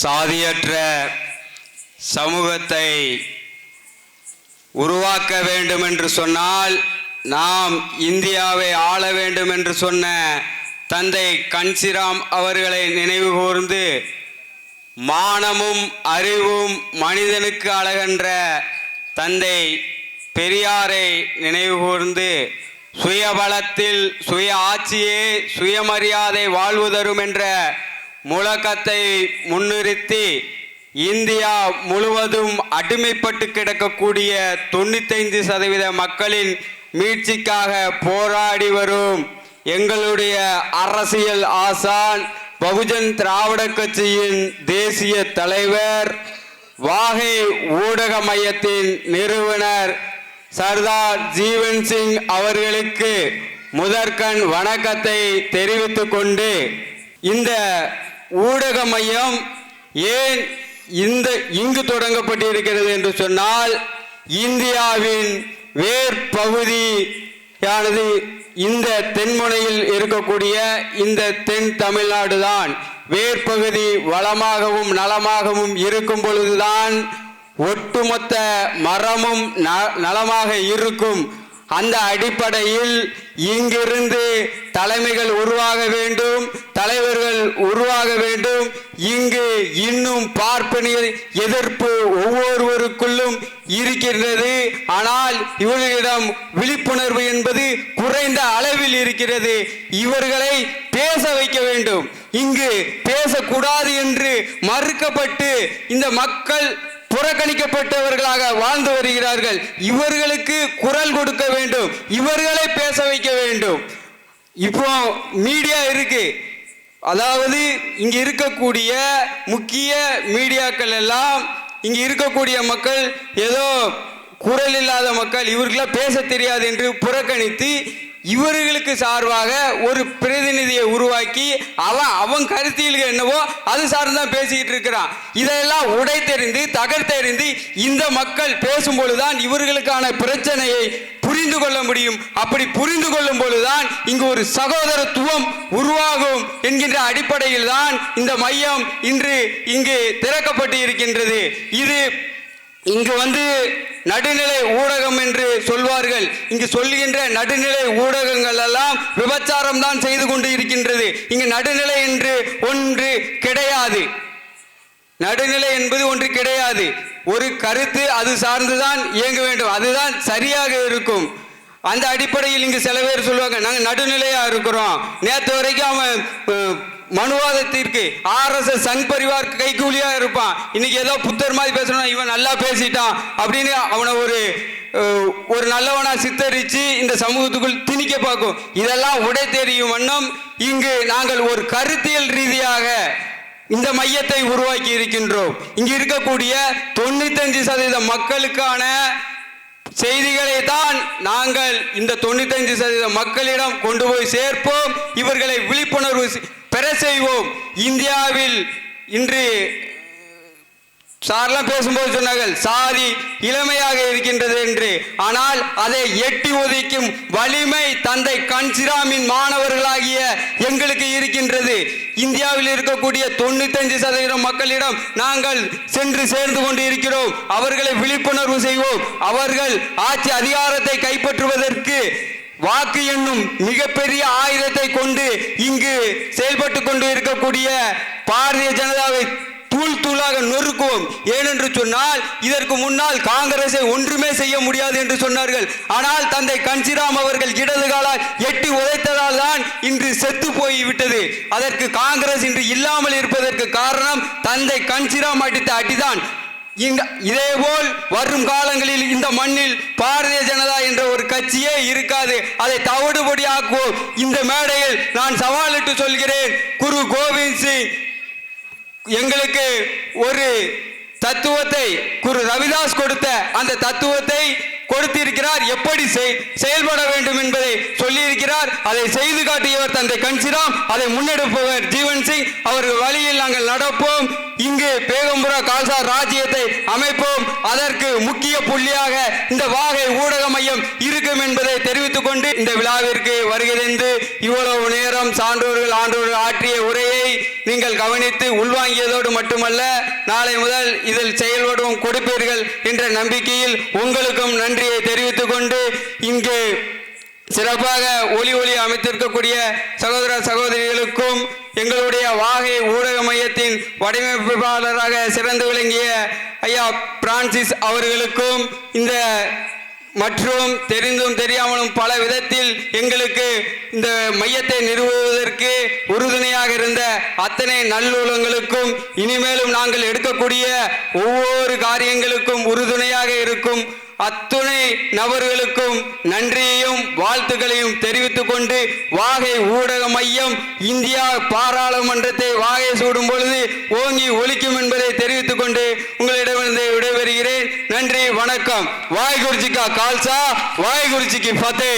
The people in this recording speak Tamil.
சாதியற்ற சமூகத்தை உருவாக்க வேண்டும் என்று சொன்னால் நாம் இந்தியாவை ஆள வேண்டும் என்று சொன்ன தந்தை கன்சிராம் அவர்களை நினைவு கூர்ந்து, மானமும் அறிவும் மனிதனுக்கு அழகென்ற தந்தை பெரியாரை நினைவு கூர்ந்து, சுயபலத்தில் சுய ஆட்சியே சுயமரியாதை வாழ்வு தரும் என்ற முழக்கத்தை முன்னிறுத்தி இந்தியா முழுவதும் அடிமைப்பட்டு கிடக்கக்கூடிய 95% மக்களின் மீட்சிக்காக போராடி வரும் எங்களுடைய அரசியல் ஆசான் பகுஜன் திராவிட கட்சியின் தேசிய தலைவர், வாகை ஊடக மையத்தின் நிறுவனர் சர்தார் ஜீவன் சிங் அவர்களுக்கு முதற்கண் வணக்கத்தை தெரிவித்துக் கொண்டு, இந்த ஊடக மையம் ஏன் இங்கு தொடங்கப்பட்டிருக்கிறது என்று சொன்னால், இந்தியாவின் வேர்பகுதியானது இந்த தென்முனையில் இருக்கக்கூடிய இந்த தென் தமிழ்நாடு தான். வேர்பகுதி வளமாகவும் நலமாகவும் இருக்கும் பொழுதுதான் ஒட்டுமொத்த மரமும் நலமாக இருக்கும். அந்த அடிப்படையில் இங்கிருந்து தலைமைகள் உருவாக வேண்டும், தலைவர்கள் உருவாக வேண்டும். இங்கு இன்னும் பார்ப்பனிய எதிர்ப்பு ஒவ்வொருவருக்குள்ளும் இருக்கின்றது. ஆனால் இவர்களிடம் விழிப்புணர்வு என்பது குறைந்த அளவில் இருக்கிறது. இவர்களை பேச வைக்க வேண்டும். இங்கு பேசக்கூடாது என்று மறுக்கப்பட்டு இந்த மக்கள் புறக்கணிக்கப்பட்டவர்களாக வாழ்ந்து வருகிறார்கள். இவர்களுக்கு குரல் கொடுக்க வேண்டும், இவர்களை பேச வைக்க வேண்டும். இப்போ மீடியா இருக்கு, அதாவது இங்க இருக்கக்கூடிய முக்கிய மீடியாக்கள் எல்லாம் இங்க இருக்கக்கூடிய மக்கள் ஏதோ குரல் இல்லாத மக்கள், இவர்களாம் பேச தெரியாது என்று புறக்கணித்து இவர்களுக்கு சார்பாக ஒரு பிரதிநிதியை உருவாக்கி அவன் கருத்தியல் என்னவோ அது சார்ந்தான் பேசிக்கிட்டு இருக்கிறான். இதையெல்லாம் உடைத்தெறிந்து தகர்த்தெறிந்து இந்த மக்கள் பேசும்பொழுதுதான் இவர்களுக்கான பிரச்சனையை புரிந்து கொள்ள முடியும். அப்படி புரிந்து கொள்ளும் பொழுதுதான் இங்கு ஒரு சகோதரத்துவம் உருவாகும் என்கின்ற அடிப்படையில் தான் இந்த மையம் இன்று இங்கு திறக்கப்பட்டு இருக்கின்றது. இது இங்கு நடுநிலை ஊடகம் என்று சொல்வார்கள். இங்கு சொல்லுகின்ற நடுநிலை ஊடகங்கள் எல்லாம் விபச்சாரம் தான் செய்து கொண்டு இருக்கின்றது. இங்கு நடுநிலை என்று ஒன்று கிடையாது. நடுநிலை என்பது ஒன்று கிடையாது. ஒரு கருத்து அது சார்ந்துதான் இயங்க வேண்டும், அதுதான் சரியாக இருக்கும். அந்த அடிப்படையில் இங்கு சில பேர் சொல்லுவாங்க, நாங்கள் நடுநிலையா இருக்கிறோம். நேற்று வரைக்கும் அவன் மனுவாதத்திற்கு RSS சங் பரிவார் கைகூலியா இருப்பான், இன்னைக்கு ஏதோ புத்தர் மாதிரி பேசணும், இவன் நல்லா பேசிட்டான் அப்படின்னு அவனை ஒரு நல்லவனா சித்தரிச்சு இந்த சமூகத்துக்குள் திணிக்க பார்க்கும். இதெல்லாம் உடை தெரியும் வண்ணம் இங்கு நாங்கள் ஒரு கருத்தியல் ரீதியாக இந்த மையத்தை உருவாக்கி இருக்கின்றோம். இங்கு இருக்கக்கூடிய 95% மக்களுக்கான செய்திகளை தான் நாங்கள் இந்த 95% மக்களிடம் கொண்டு போய் சேர்ப்போம். இவர்களை விழிப்புணர்வு பெற செய்வோம். இந்தியாவில் இன்று சார்லாம் பேசும்போது சொன்னார்கள் சாதி இளமையாக இருக்கின்றது என்று. ஆனால் அதை எட்டி ஒதுக்கும் வலிமை தந்தை கன்சிராமின் மாணவர்களாகிய எங்களுக்கு இருக்கின்றது. இந்தியாவில் இருக்கக்கூடிய 95% மக்களிடம் நாங்கள் சென்று சேர்ந்து கொண்டு இருக்கிறோம். அவர்களை விழிப்புணர்வு செய்வோம். அவர்கள் ஆட்சி அதிகாரத்தை கைப்பற்றுவதற்கு வாக்கு என்னும் மிகப்பெரிய ஆயுதத்தை கொண்டு இங்கு செயல்பட்டு கொண்டு இருக்கக்கூடிய பாரதிய ஜனதாவை தூள் தூளாக நொறுக்குவோம். ஏனென்று சொன்னால் இதற்கு முன்னால் காங்கிரஸை ஒன்றுமே செய்ய முடியாது என்று சொன்னார்கள். ஆனால் தந்தை கன்சிராம் அவர்கள் இடது காலால் எட்டி உதைத்ததால் தான் இன்று செத்து போய்விட்டது. அதற்கு காங்கிரஸ் இன்று இல்லாமல் இருப்பதற்கு காரணம் தந்தை கன்சிராம் அடித்த அடிதான். இதேபோல் வரும் காலங்களில் இந்த மண்ணில் பாரதிய ஜனதா என்ற ஒரு கட்சியே இருக்காது. அதை தவிடுபடி ஆக்குவோம். இந்த மேடையில் நான் சவாலிட்டு சொல்கிறேன், குரு கோவிந்த் சிங் எங்களுக்கு ஒரு தத்துவத்தை குரு ரவிதாஸ் கொடுத்த அந்த தத்துவத்தை கொடுத்திருக்கிறார். எப்படி செயல்பட வேண்டும் என்பதை சொல்லியிருக்கிறார். அதை செய்து காட்டியவர் தந்தை கன்சிராம், அதை முன்னெடுப்பவர் ஜீவன் சிங் அவர்கள் வழியில் நாங்கள் நடப்போம். இங்கு பேகம்புரா கால்சா ராஜ்யத்தை அமைப்போம். அதற்கு முக்கிய புள்ளியாக இந்த வாகை ஊடக மையம் இருக்கும் என்பதை தெரிவித்துக் கொண்டு இந்த விழாவிற்கு வருகிறது. இவ்வளவு நேரம் சான்றோர்கள் ஆண்டோர்கள் ஆற்றிய உரையை நீங்கள் கவனித்து உள்வாங்கியதோடு மட்டுமல்ல, நாளை முதல் இதில் செயல்படும் கொடுப்பீர்கள் என்ற நம்பிக்கையில் உங்களுக்கும் நன்றியை தெரிவித்துக் கொண்டு இங்கு சிறப்பாக ஒளி அமைத்திருக்கக்கூடிய சகோதர சகோதரிகளுக்கும் எங்களுடைய வாகை ஊடக மையத்தின் வடிவமைப்பாளராக சிறந்து விளங்கிய ஐயா பிரான்சிஸ் அவர்களுக்கும் இந்த மற்றும் தெரிந்தும் தெரியாமலும் பல விதத்தில் எங்களுக்கு இந்த மையத்தை நிறுவுவதற்கு உறுதுணையாக இருந்த அத்தனை நல்லுள்ளங்களுக்கும் இனிமேலும் நாங்கள் எடுக்கக்கூடிய ஒவ்வொரு காரியங்களுக்கும் உறுதுணையாக இருக்கும் அத்துணை நபர்களுக்கும் நன்றியையும் வாழ்த்துக்களையும் தெரிவித்துக் கொண்டு வாகை ஊடக மையம் இந்தியா பாராளுமன்றத்தை வாகை சூடும் பொழுது ஓங்கி ஒலிக்கும் என்பதை தெரிவித்துக் கொண்டு உங்களிடமிருந்து விடைபெறுகிறேன். நன்றி, வணக்கம். வாய்குருஜி கா கால்சா, வாய்குருஜி கி ஃபதே.